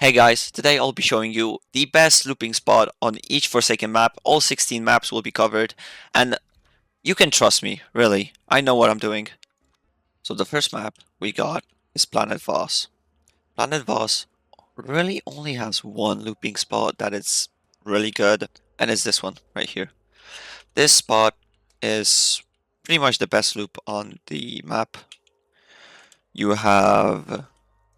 Hey guys, today I'll be showing you the best looping spot on each Forsaken map. All 16 maps will be covered, and you can trust me, really. I know what I'm doing. So the first map we got is Planet Voss. Planet Voss really only has one looping spot that is really good, and it's this one right here. This spot is pretty much the best loop on the map. You have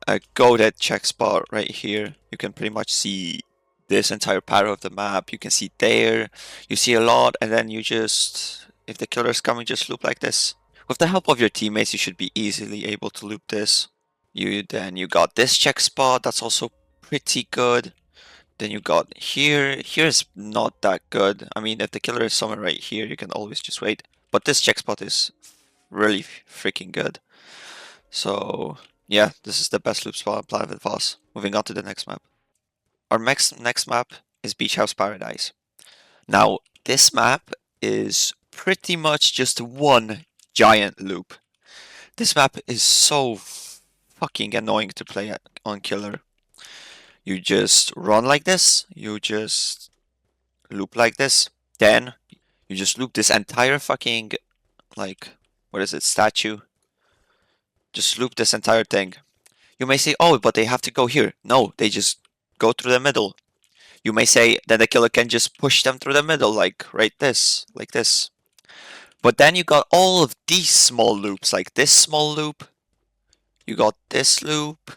a goated check spot right here. You can pretty much see this entire part of the map. You can see there. You see a lot, and then you just, if the killer's coming, just loop like this. With the help of your teammates, you should be easily able to loop this. You got this check spot. That's also pretty good. Then you got here. Here's not that good. I mean, if the killer is somewhere right here, you can always just wait. But this check spot is really freaking good. So yeah, this is the best loop spot on Planet Voss. Moving on to the next map. Our next map is Beach House Paradise. Now, this map is pretty much just one giant loop. This map is so fucking annoying to play on killer. You just run like this, you just loop like this, then you just loop this entire fucking, like, what is it, statue? Just loop this entire thing. You may say, oh, but they have to go here. No, they just go through the middle. You may say that the killer can just push them through the middle, like right this, like this. But then you got all of these small loops, like this small loop. You got this loop.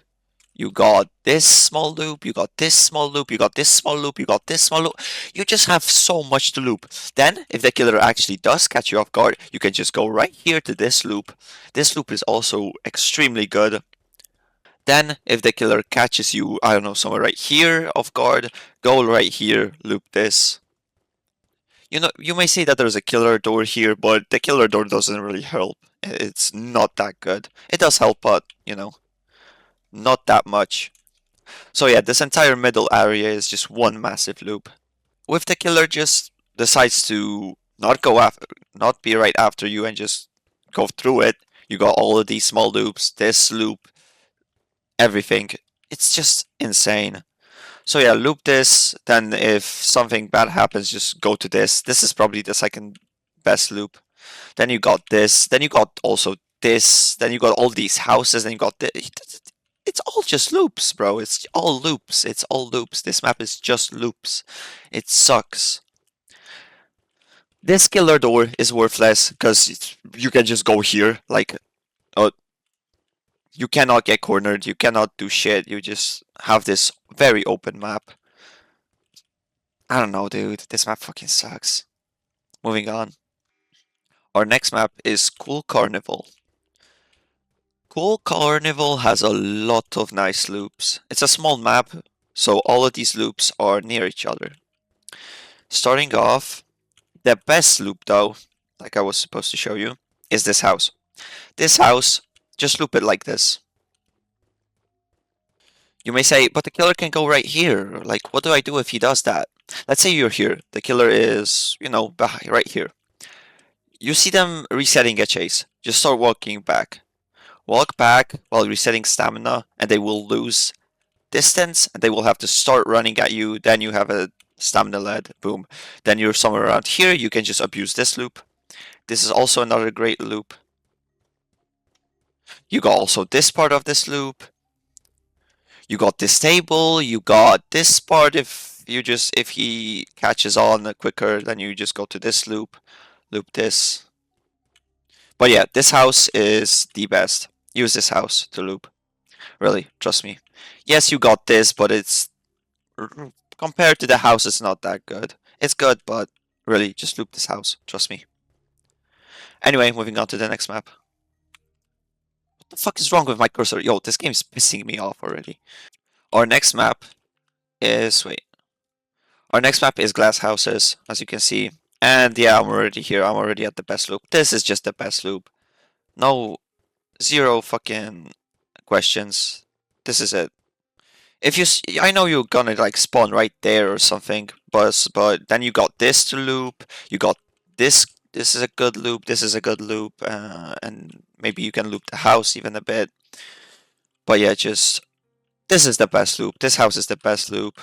You got this small loop. You got this small loop. You got this small loop. You got this small loop. You just have so much to loop. Then, if the killer actually does catch you off guard, you can just go right here to this loop. This loop is also extremely good. Then, if the killer catches you, I don't know, somewhere right here off guard, go right here, loop this. You know, you may say that there's a killer door here, but the killer door doesn't really help. It's not that good. It does help, but, you know, not that much. So yeah, this entire middle area is just one massive loop. If the killer just decides to not go after, not be right after you and just go through it, you got all of these small loops, this loop, everything. It's just insane. So yeah, loop this, then if something bad happens, just go to this. This is probably the second best loop. Then you got this, then you got also this, then you got all these houses, then you got this. It's all just loops, bro. It's all loops. It's all loops. This map is just loops. It sucks. This killer door is worthless because you can just go here. Like, oh, you cannot get cornered, you cannot do shit, you just have this very open map. I don't know, dude, this map fucking sucks. Moving on. Our next map is C00l Carnival. C00l Carnival has a lot of nice loops. It's a small map, so all of these loops are near each other. Starting off, the best loop though, like I was supposed to show you, is this house. This house, just loop it like this. You may say, but the killer can go right here. Like, what do I do if he does that? Let's say you're here. The killer is, you know, right here. You see them resetting a chase. Just start walking back. Walk back while resetting stamina, and they will lose distance, and they will have to start running at you. Then you have a stamina lead. Boom. Then you're somewhere around here. You can just abuse this loop. This is also another great loop. You got also this part of this loop. You got this table, you got this part if he catches on quicker, then you just go to this loop, loop this. But yeah, this house is the best. Use this house to loop. Really, trust me. Yes, you got this, but it's compared to the house, it's not that good. It's good, but really, just loop this house. Trust me. Anyway, moving on to the next map. What the fuck is wrong with my cursor? Yo, this game's pissing me off already. Our next map is Our next map is Glasshouses, as you can see. And yeah, I'm already here. I'm already at the best loop. This is just the best loop. No, zero fucking questions. This is it. If you, I know you're gonna like spawn right there or something, but then you got this to loop. You got this. This is a good loop. This is a good loop, and maybe you can loop the house even a bit. But yeah, just This is the best loop. This house is the best loop.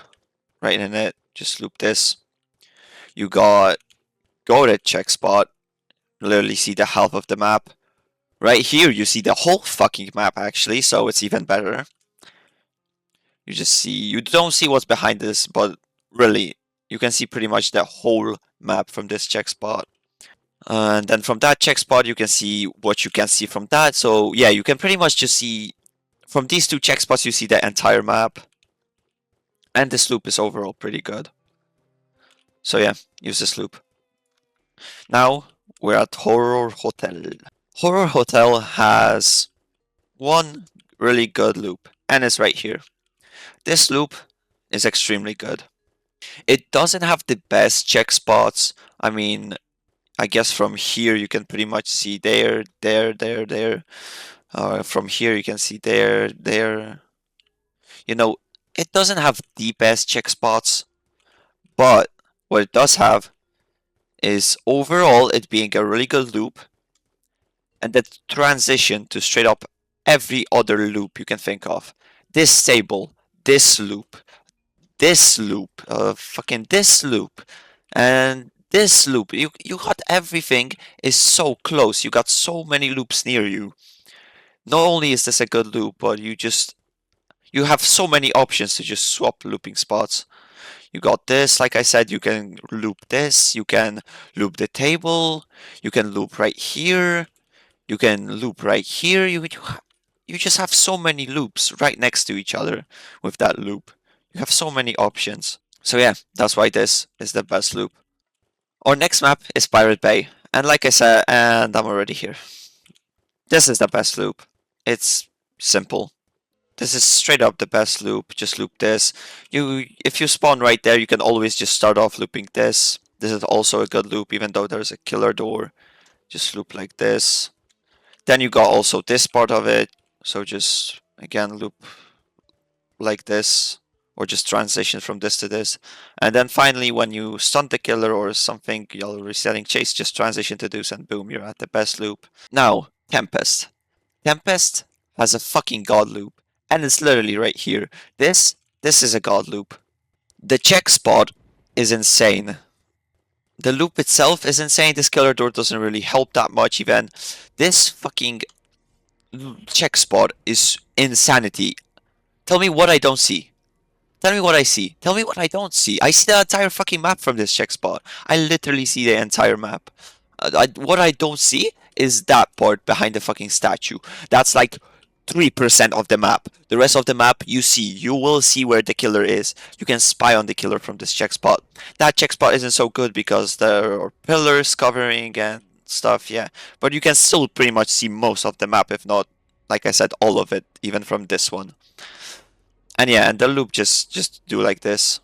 Right in it. Just loop this. You got go to check spot. Literally see the half of the map. Right here, you see the whole fucking map actually, so it's even better. You just see, you don't see what's behind this, but really, you can see pretty much the whole map from this check spot. And then from that check spot, you can see what you can see from that. So yeah, you can pretty much just see from these two check spots, you see the entire map. And this loop is overall pretty good. So yeah, use this loop. Now we're at Horror Hotel. Horror Hotel has one really good loop, and it's right here. This loop is extremely good. It doesn't have the best check spots. I mean, I guess from here you can pretty much see there, there, there, there. From here you can see there, there. You know, it doesn't have the best check spots, but what it does have is overall it being a really good loop, and that transition to straight up every other loop you can think of. This stable, this loop, fucking this loop, and this loop. You got everything is so close. You got so many loops near you. Not only is this a good loop, but you have so many options to just swap looping spots. You got this, like I said, you can loop this, you can loop the table, you can loop right here, you can loop right here. You just have so many loops right next to each other with that loop. You have so many options. So yeah, that's why this is the best loop. Our next map is Pirate Bay. And like I said, and I'm already here. This is the best loop. It's simple. This is straight up the best loop. Just loop this. If you spawn right there, you can always just start off looping this. This is also a good loop, even though there's a killer door. Just loop like this. Then you got also this part of it. So just, again, loop like this. Or just transition from this to this. And then finally, when you stun the killer or something, you're resetting chase, just transition to this and boom, you're at the best loop. Now, Tempest. Tempest has a fucking god loop. And it's literally right here. This is a god loop. The check spot is insane. The loop itself is insane. This killer door doesn't really help that much even. This fucking check spot is insanity. Tell me what I don't see. Tell me what I see. Tell me what I don't see. I see the entire fucking map from this check spot. I literally see the entire map. What I don't see is that part behind the fucking statue. That's like 3% of the map. The rest of the map you see. You will see where the killer is. You can spy on the killer from this check spot. That check spot isn't so good because there are pillars covering and stuff, yeah. But you can still pretty much see most of the map, if not, like I said, all of it, even from this one. And yeah, and the loop just do like this,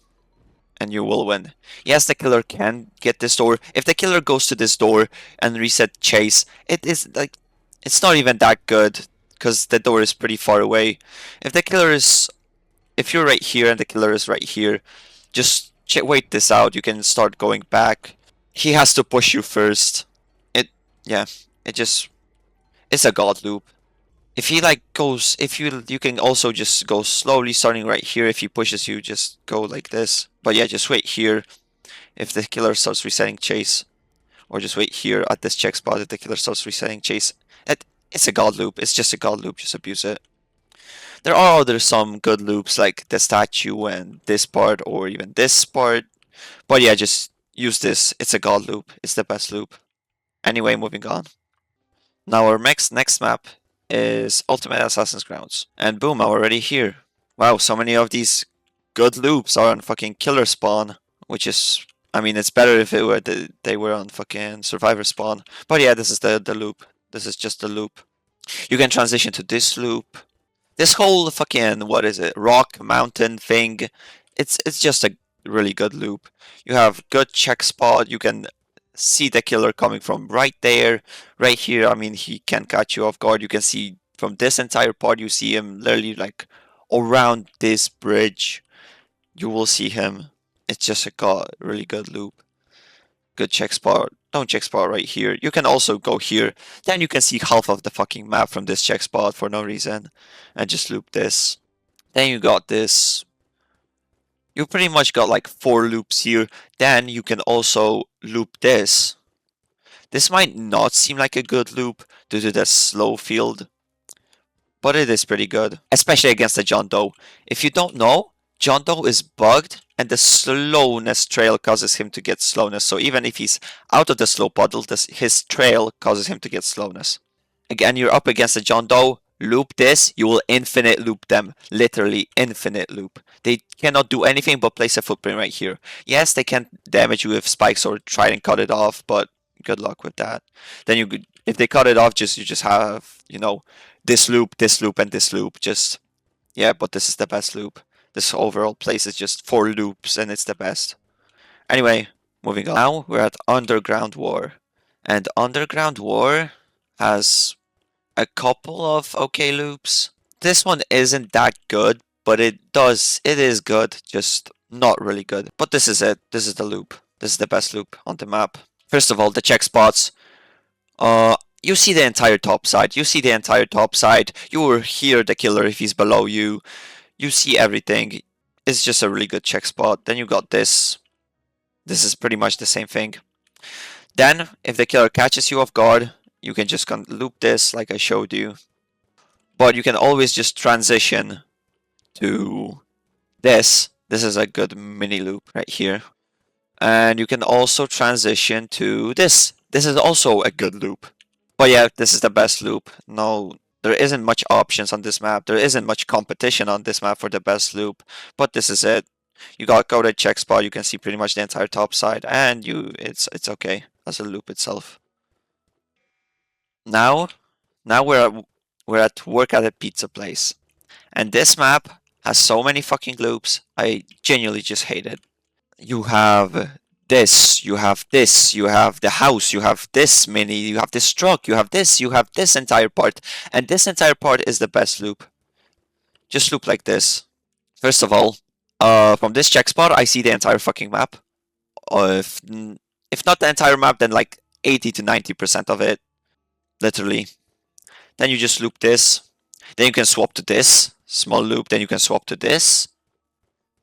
and you will win. Yes, the killer can get this door. If the killer goes to this door and reset chase, it is like, it's not even that good, because the door is pretty far away. If you're right here and the killer is right here, just wait this out. You can start going back. He has to push you first. Yeah, it's a god loop. If he like goes, if you can also just go slowly, starting right here. If he pushes you, just go like this. But yeah, just wait here if the killer starts resetting chase, or just wait here at this check spot if the killer starts resetting chase. It's a god loop. It's just a god loop. Just abuse it. There are some good loops like the statue and this part, or even this part. But yeah, just use this. It's a god loop. It's the best loop. Anyway, moving on. Now our next map is Ultimate Assassin's Grounds. And boom, I'm already here. Wow, so many of these good loops are on fucking killer spawn, which is, I mean, it's better if it were they were on fucking survivor spawn. But yeah, this is the loop. This is just the loop. You can transition to this loop. This whole fucking, what is it, rock mountain thing, it's just a really good loop. You have good check spot. You can see the killer coming from right there, right here. I mean, he can catch you off guard. You can see from this entire part, you see him literally like around this bridge. You will see him. It's just a really good loop. Good check spot. Don't check spot right here. You can also go here. Then you can see half of the fucking map from this check spot for no reason. And just loop this. Then you got this. You pretty much got like 4 loops here. Then you can also loop this. This might not seem like a good loop due to the slow field, but it is pretty good, especially against the John Doe. If you don't know, John Doe is bugged, and the slowness trail causes him to get slowness. So even if he's out of the slow puddle, his trail causes him to get slowness. Again, you're up against the John Doe. Loop this, you will infinite loop them. Literally infinite loop. They cannot do anything but place a footprint right here. Yes, they can damage you with spikes or try and cut it off, but good luck with that. Then if they cut it off, you just have, this loop, and this loop. Just, yeah, but this is the best loop. This overall place is just 4 loops and it's the best. Anyway, moving on. Now we're at Underground War. And Underground War has a couple of okay loops. This one isn't that good, but it is good, just not really good. But this is it. This is the loop. This is the best loop on the map. First of all, the check spots. You see the entire top side. You see the entire top side. You will hear the killer if he's below you. You see everything. It's just a really good check spot. Then you got this. This is pretty much the same thing. Then, if the killer catches you off guard, you can just loop this like I showed you. But you can always just transition to this. This is a good mini loop right here. And you can also transition to this. This is also a good loop. But yeah, this is the best loop. No, there isn't much options on this map. There isn't much competition on this map for the best loop. But this is it. You got go to check spot. You can see pretty much the entire top side, and it's okay as a loop itself. Now we're at work at a pizza place, and this map has so many fucking loops. I genuinely just hate it. You have this, you have this, you have the house, you have this mini, you have this truck, you have this entire part, and this entire part is the best loop. Just loop like this. First of all, from this check spot, I see the entire fucking map. If not the entire map, then like 80 to 90% of it, literally. Then you just loop this. Then you can swap to this small loop. Then you can swap to this.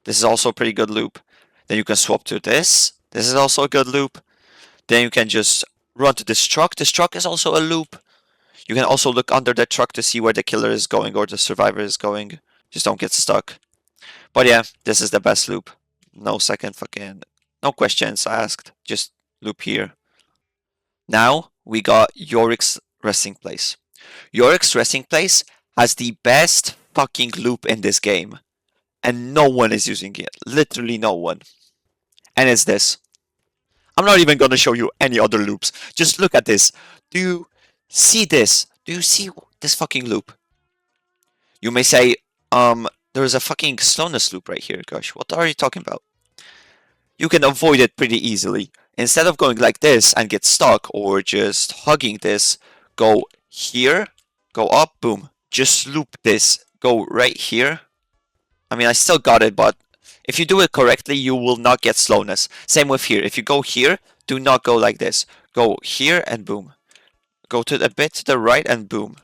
This is also a pretty good loop. Then you can swap to this. This is also a good loop. Then you can just run to this truck. This truck is also a loop. You can also look under the truck to see where the killer is going or the survivor is going. Just don't get stuck. But yeah, this is the best loop. No questions asked. Just loop here. Now we got Yorick's resting place. Yorick's resting place has the best fucking loop in this game. And no one is using it. Literally no one. And it's this. I'm not even going to show you any other loops. Just look at this. Do you see this? Do you see this fucking loop? You may say, there's a fucking slowness loop right here. Gosh, what are you talking about? You can avoid it pretty easily. Instead of going like this and get stuck or just hugging this, go here, go up, boom. Just loop this. Go right here. I mean, I still got it, but if you do it correctly, you will not get slowness. Same with here. If you go here, do not go like this. Go here and boom. Go to a bit to the right and boom.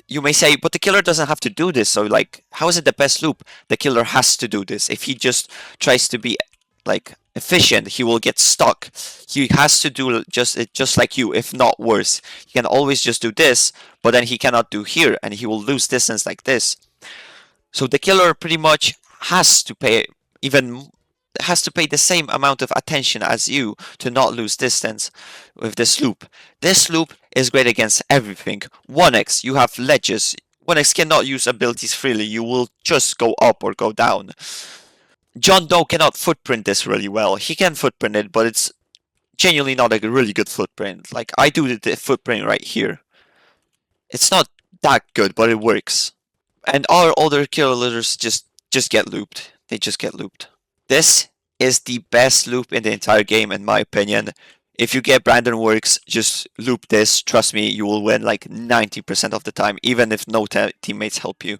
You may say, but the killer doesn't have to do this. So like, how is it the best loop? The killer has to do this. If he just tries to be like efficient, he will get stuck. He has to do just like you, if not worse. He can always just do this, but then he cannot do here, and he will lose distance like this. So the killer pretty much has to pay the same amount of attention as you to not lose distance with this loop. This loop is great against everything. 1x, you have ledges. 1x cannot use abilities freely. You will just go up or go down. John Doe cannot footprint this really well. He can footprint it, but it's genuinely not a really good footprint. Like, I do the footprint right here. It's not that good, but it works. And our other killers just get looped. They just get looped. This is the best loop in the entire game, in my opinion. If you get Brandonworks, just loop this. Trust me, you will win like 90% of the time, even if no teammates help you.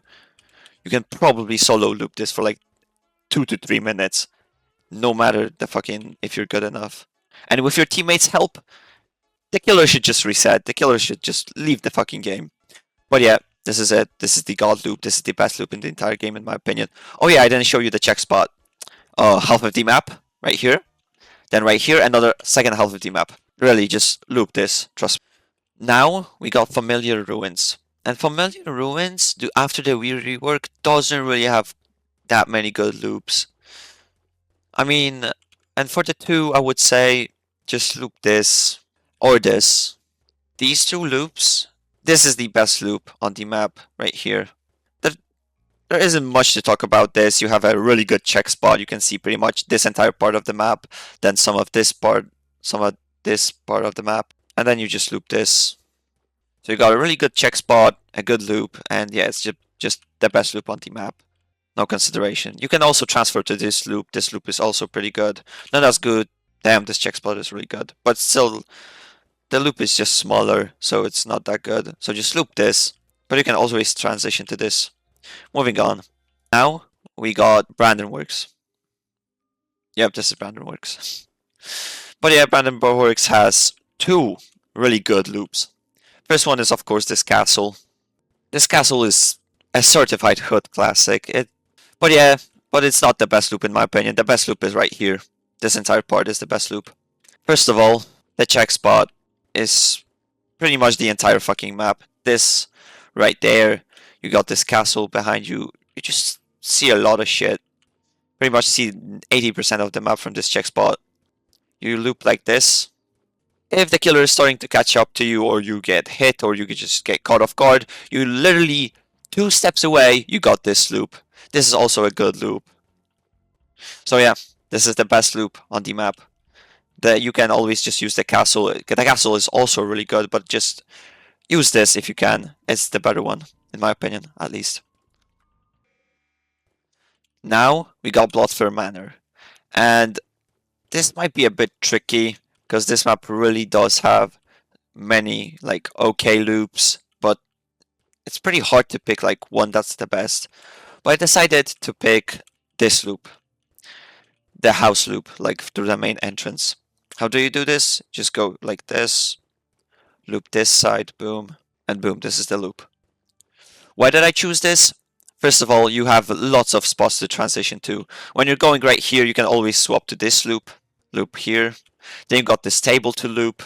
You can probably solo loop this for like 2 to 3 minutes, no matter if you're good enough. And with your teammates' help, the killer should just reset. The killer should just leave the fucking game. But yeah, This is it. This is the god loop. This is the best loop in the entire game, in my opinion. Oh yeah, I didn't show you the check spot. Half of the map right here. Then right here, another second half of the map. Really, just loop this. Trust me. Now we got Familiar Ruins. And Familiar Ruins, after the rework, doesn't really have that many good loops. I mean, and for the two, I would say just loop this or this. These two loops, this is the best loop on the map right here. There, there isn't much to talk about this. You have a really good check spot. You can see pretty much this entire part of the map, then some of this part of the map, and then you just loop this. So you got a really good check spot, a good loop, and yeah, it's just the best loop on the map. No consideration. You can also transfer to this loop. This loop is also pretty good. Not as good. Damn, this check spot is really good. But still, the loop is just smaller, so it's not that good. So just loop this. But you can always transition to this. Moving on. Now, we got Brandonworks. Yep, this is Brandonworks. But yeah, Brandonworks has two really good loops. First one is, of course, this castle. This castle is a certified hood classic. But yeah, but it's not the best loop in my opinion. The best loop is right here. This entire part is the best loop. First of all, the check spot is pretty much the entire fucking map. This right there, you got this castle behind you. You just see a lot of shit. Pretty much see 80% of the map from this check spot. You loop like this. If the killer is starting to catch up to you, or you get hit, or you just get caught off guard, you literally 2 steps away, you got this loop. This is also a good loop. So yeah, this is the best loop on the map. You can always just use the castle. The castle is also really good, but just use this if you can. It's the better one, in my opinion, at least. Now we got Bloodfell Manor. And this might be a bit tricky, because this map really does have many like okay loops, but it's pretty hard to pick like one that's the best. But I decided to pick this loop, the house loop, like through the main entrance. How do you do this? Just go like this, loop this side, boom, and boom, this is the loop. Why did I choose this? First of all, you have lots of spots to transition to. When you're going right here, you can always swap to this loop here. Then you got this table to loop.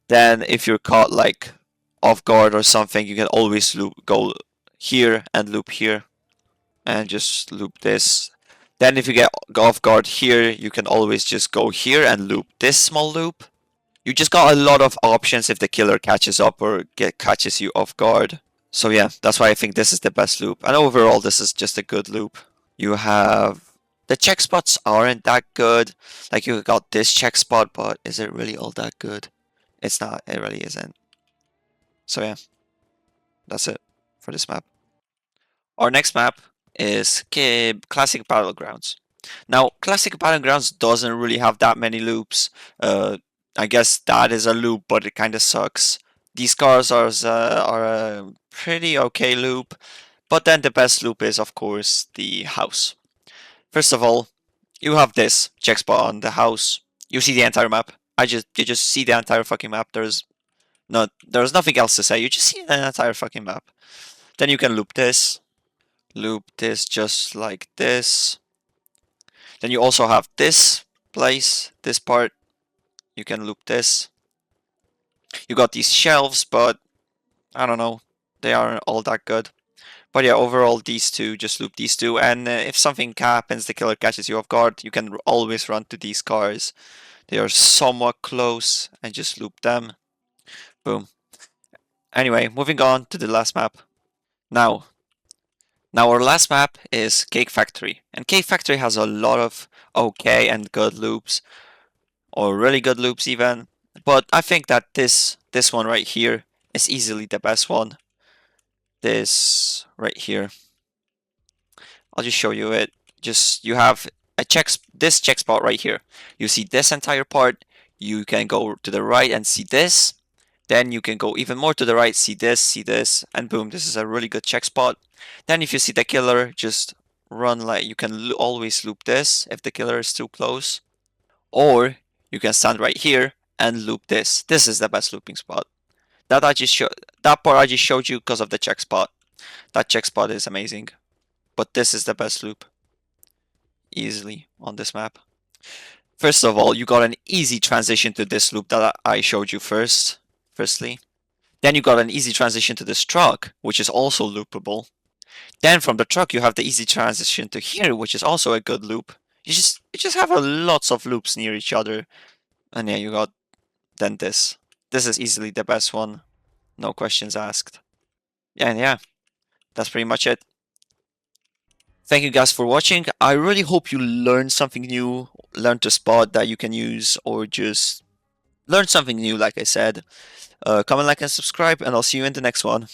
Then if you're caught like off guard or something, you can always go here and loop here. And just loop this. Then if you get off guard here, you can always just go here and loop this small loop. You just got a lot of options if the killer catches up or catches you off guard. So yeah, that's why I think this is the best loop. And overall, this is just a good loop. You have... The check spots aren't that good. Like you got this check spot, but is it really all that good? It's not. It really isn't. So yeah, that's it for this map. Our next map is Classic Battlegrounds. Now, Classic Battlegrounds doesn't really have that many loops. I guess that is a loop, but it kind of sucks. These cars are a pretty okay loop, but then the best loop is, of course, the house. First of all, you have this check spot on the house. You see the entire map. You just see the entire fucking map. There's nothing else to say. You just see the entire fucking map. Then you can loop this just like this. Then you also have this place, this part. You can loop this. You got these shelves, but I don't know. They aren't all that good. But yeah, overall, these two, just loop these two. And if something happens, the killer catches you off guard, you can always run to these cars. They are somewhat close, and just loop them. Boom. Anyway, moving on to the last map. Now our last map is Cake Factory. And Cake Factory has a lot of okay and good loops. Or really good loops even. But I think that this one right here is easily the best one. This right here. I'll just show you it. You have this check spot right here. You see this entire part. You can go to the right and see this. Then you can go even more to the right, see this, and boom, this is a really good check spot. Then if you see the killer, just run like, you can always loop this if the killer is too close. Or you can stand right here and loop this. This is the best looping spot. That part I just showed you because of the check spot. That check spot is amazing. But this is the best loop. Easily on this map. First of all, you got an easy transition to this loop that I showed you firstly. Then you got an easy transition to this truck, which is also loopable. Then from the truck you have the easy transition to here, which is also a good loop. You just have lots of loops near each other. And yeah, you got then this. This is easily the best one. No questions asked. Yeah, and yeah, that's pretty much it. Thank you guys for watching. I really hope you learned something new, learned a spot that you can use, or just learn something new, like I said. Comment, like, and subscribe, and I'll see you in the next one.